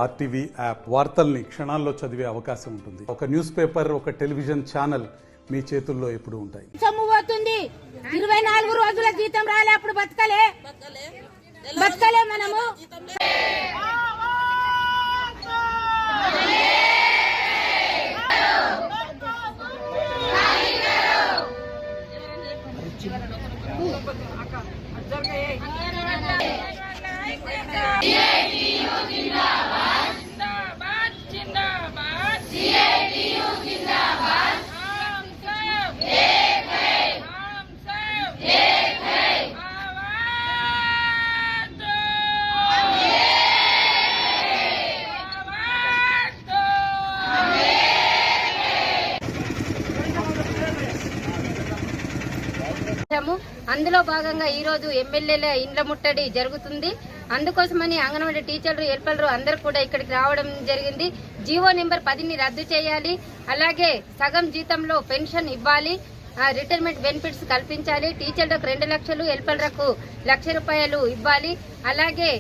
RTV app వార్తల్ని క్షణాల్లో చదివే అవకాశం ఉంటుంది. ఒక న్యూస్ పేపర్, ఒక టెలివిజన్ ఛానల్ మీ చేతుల్లో ఎప్పుడు ఉంటాయి. సొమ్ము పోతుంది. 24 రోజుల జీతం రాలే, అప్పుడు బతకలే మనము. అందులో భాగంగా ఈ రోజు ఎమ్మెల్యేల ఇండ్ల ముట్టడి జరుగుతుంది. అందుకోసమని అంగన్వాడీ టీచర్లు, హెల్పర్లు అందరూ కూడా ఇక్కడికి రావడం జరిగింది. జీవో నెంబర్ 10ని రద్దు చేయాలి, అలాగే సగం జీతంలో పెన్షన్ ఇవ్వాలి, రిటైర్మెంట్ బెనిఫిట్స్ కల్పించాలి, టీచర్లకు 2 లక్షలు, హెల్పర్లకు 1 లక్ష రూపాయలు ఇవ్వాలి. అలాగే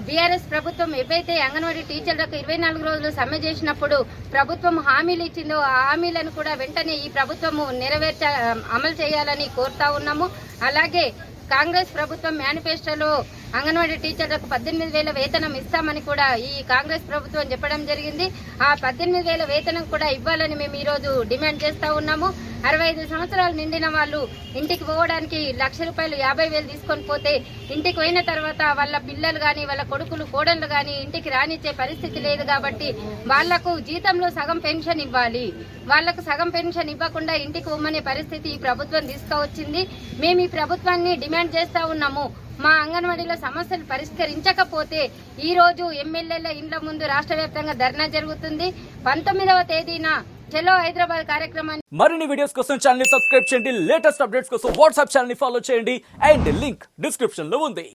బీఆర్ఎస్ ప్రభుత్వం ఏవైతే అంగన్వాడీ టీచర్లకు 24 రోజులు సమ్మె చేసినప్పుడు ప్రభుత్వం హామీలు ఇచ్చిందో ఆ హామీలను కూడా వెంటనే ఈ ప్రభుత్వము అమలు చేయాలని కోరుతా ఉన్నాము. అలాగే కాంగ్రెస్ ప్రభుత్వం మేనిఫెస్టోలో అంగన్వాడీ టీచర్లకు 18,000 వేతనం ఇస్తామని కూడా ఈ కాంగ్రెస్ ప్రభుత్వం చెప్పడం జరిగింది. ఆ 18,000 వేతనం కూడా ఇవ్వాలని మేము ఈ రోజు డిమాండ్ చేస్తా ఉన్నాము. 65 సంవత్సరాలు నిండిన వాళ్ళు ఇంటికి పోవడానికి 1 లక్ష రూపాయలు 50,000 తీసుకొని పోతే ఇంటికి పోయిన తర్వాత వాళ్ళ పిల్లలు గాని, వాళ్ళ కొడుకులు, కోడళ్లు గాని ఇంటికి రానిచ్చే పరిస్థితి లేదు. కాబట్టి వాళ్లకు జీతంలో సగం పెన్షన్ ఇవ్వాలి. వాళ్లకు సగం పెన్షన్ ఇవ్వకుండా ఇంటికి పోమనే పరిస్థితి ఈ ప్రభుత్వం తీసుకువచ్చింది. మేము ఈ ప్రభుత్వాన్ని డిమాండ్ చేస్తా ఉన్నాము. మా అంగన్వాడీలో సమస్యలు పరిష్కరించకపోతే ఈ రోజు ఎమ్మెల్యేల ఇండ్ల ముందు రాష్ట్ర వ్యాప్తంగా ధర్నా జరుగుతుంది. 19వ తేదీన చలో హైదరాబాద్ కార్యక్రమాన్ని. మరిన్ని వీడియోస్ కోసం ఛానల్ ని సబ్స్క్రైబ్ చేయండి. లేటెస్ట్ అప్డేట్స్ కోసం వాట్సాప్ ఛానల్ ని ఫాలో చేయండి. అండ్ లింక్ డిస్క్రిప్షన్ లో ఉంది.